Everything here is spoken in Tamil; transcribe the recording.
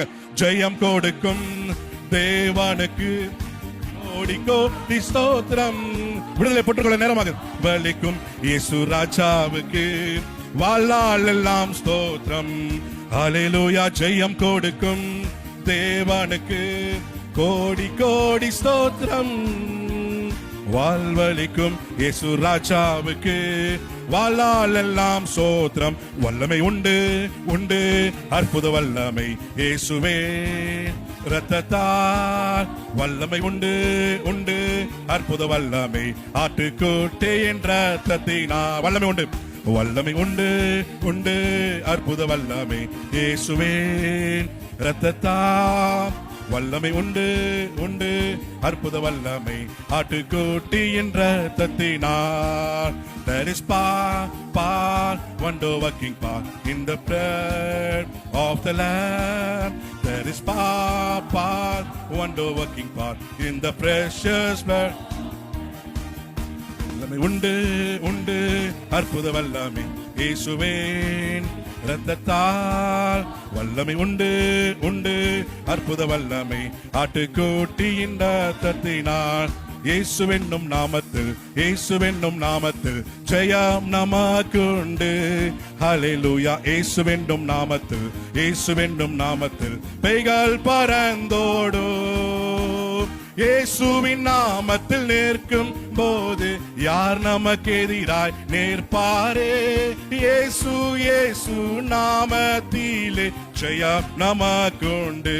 நேரமாக ஜெயம் கொடுக்கும் தேவனுக்கு கோடி கோடி ஸ்தோத்திரம். விடுதலை பெற்றுக்கொள்ள நேரமாக வலிக்கும் இயேசு ராஜாவுக்கு வாழ்நாள் எல்லாம் ஸ்தோத்திரம். ஹல்லேலூயா. ஜெயம் கொடுக்கும் தேவனுக்கு கோடி கோடி ஸ்தோத்திரம். வாழ்வழிக்கும் இயேசு ராஜாவுக்கு வாழ்நாள் எல்லாம் ஸ்தோத்திரம். வல்லமை உண்டு உண்டு அற்புத வல்லமை இயேசுவே இரத்தத்தால் வல்லமை உண்டு உண்டு அற்புத வல்லமை ஆட்டுக்குட்டியின் இரத்தத்தினால் வல்லமை உண்டு வல்லமை உண்டு உண்டு அற்புத வல்லமை இயேசுவே இரத்தத்தால் வல்லமை உண்டு உண்டு அற்புத வல்லமை ஆட்டுக்குட்டியின் இரத்தத்தினால். There is power, wonder working power in the blood of the Lamb. There is power, wonder working power in the precious blood. வல்லமை உண்டு உண்டு அற்புத வல்லமை இயேசுவின் இரத்தத்தால் வல்லமை உண்டு உண்டு அற்புத வல்லமை ஆட்டுக்குட்டியின் இரத்தத்தினால். இயேசுவென்னும் நாமத்தில் இயேசுவென்னும் நாமத்தில் ஜெயம் நமக்குண்டு. ஹல்லேலூயா. இயேசுவென்னும் நாமத்தில் இயேசுவென்னும் நாமத்தில் பேய்கள் பறந்தோடும். இயேசுவின் நாமத்தில் நிற்கும் போது யார் நமக்கு எதிராய் நிற்பாரே? இயேசு இயேசு நாமத்திலே ஜெயம் நமக்குண்டு.